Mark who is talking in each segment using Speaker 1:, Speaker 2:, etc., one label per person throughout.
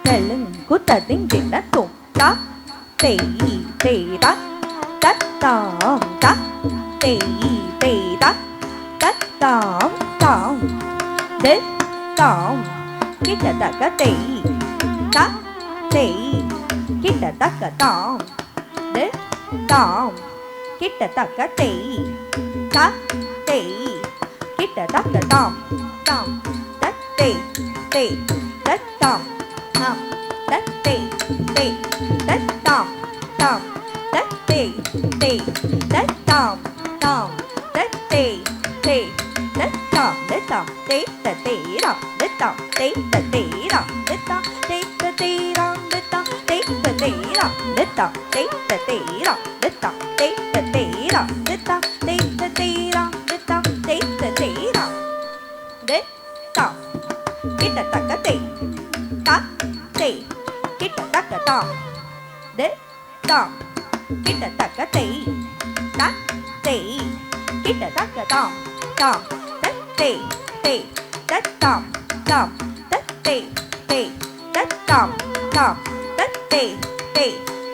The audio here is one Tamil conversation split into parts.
Speaker 1: தெலுங்கு ததிங்கின தும் தா தேய் தேதா தத்தாம் தா தேய் தேதா தத்தாம் தாம் தெ தாம் கிட்ட தக்க தேய் தா தேய் கிட்ட தக்க தாம் தெ தாம் கிட்ட தக்க தேய் தா தேய் கிட்ட தக்க தாம் தாம் தத்தே தே தத்தாம் தாம் தத்தே தே தத்தாம் தாம் தத்தே தே தத்தாம் தாம் தத்தே தே தத்தாம் தத்தாம் தே தத்தேராம் தத்தாம் தே தத்தேராம் தத்தாம் தே தத்தேராம் தத்தாம் தே தத்தேராம் தத்தாம் தே தத்தேராம் தத்தாம் தே தத்தேராம் தத்தாம் தே தத்தேராம் தத்தாம் தே தத்தேராம் தத்தாம் கிட்ட தக்க தே தா தே கிட்ட தக்க தாம் தத்தாம் கிட்ட தக்க தே தா தே கிட்ட தக்க தாம் தாம் தத்தே தே தத்தாம் தாம் தத்தே தே தத்தாம் தாம் தத்தே தே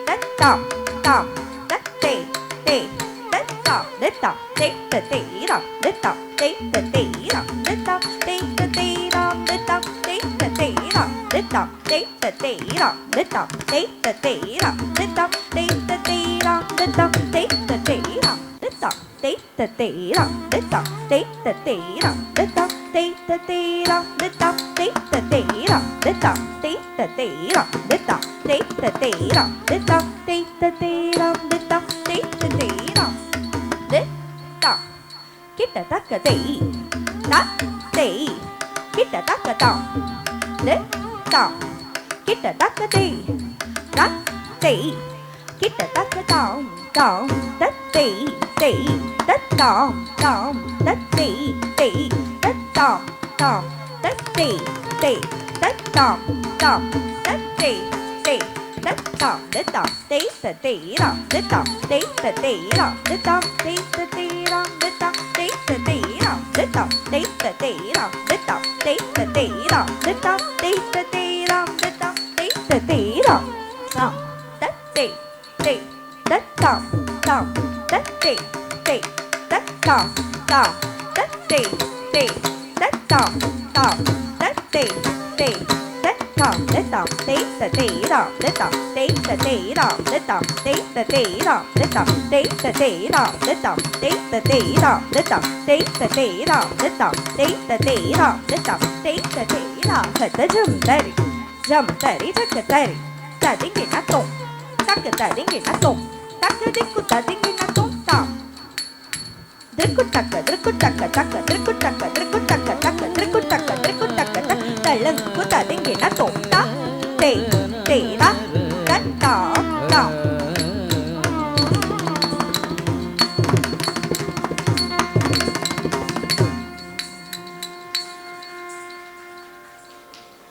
Speaker 1: தத்தாம் தாம் தத்தே தே தத்தாம் தத்தாம் தே தத்தேராம் தத்தாம் தே தத்தேராம் தத்தாம் தே தத்தேராம் தத்தாம் தே தத்தேராம் தத்தாம் தே தத்தேராம் தத்தாம் தே தத்தேராம் தத்தாம் தே தத்தேராம் தத்தாம் தே தத்தேராம் தத்தாம் தே தத்தேராம் தத்தாம் தே தத்தேராம் தத்தாம் தே தத்தேராம் தத்தாம் தே தத்தேராம் தத்தாம் தே தத்தேராம் தத்தாம் தே தத்தேராம் தத்தாம் தே தத்தேராம் தத்தாம் தே தத்தேராம் தத்தாம் கிட்ட தக்க தேய் தா தேய் கிட்ட தக்க தாம் தத்தாம் கிட்ட தக்க தேய் தா தேய் கிட்ட தக்க தாம் தாம் தத்தே தேய் தத்தாம் தாம் தத்தே தேய் தத்தாம் தாம் தத்தே தே தத்தாம் தாம் தத்தே தே தத்தாம் தத்தாம் தே தத்தேராம் தத்தாம் தே தத்தேராம் தத்தாம் தே தத்தேராம் தத்தாம் தே தத்தேராம் தத்தாம் தே தத்தேராம் தத்தாம் தே தத்தேராம் தத்தாம் தே தத்தேராம் தத்தாம் தே தத்தேராம் தாம் தத்தே தே தத்தாம் தாம் தத்தே தே தத்தாம் தாம் தத்தே தே தத்தாம் தாம் தத்தே தே தத்தாம் தத்தாம் தே தத்தேராம் தத்தாம் தே தத்தேராம் தத்தாம் தே தத்தேராம் தத்தாம் தே தத்தேராம் தத்தாம் தே தத்தேராம் தத்தாம் தே தத்தேராம் தத்தாம் தே தத்தேராம் தத்தாம் தே தத்தேராம் கத ஜம் தரி தக்க தரி ததிங்கின தொம் தக்க ததிங்கின தொம் தக்க திக்கு ததிங்கின தொம் தாம் திக்கு தக்க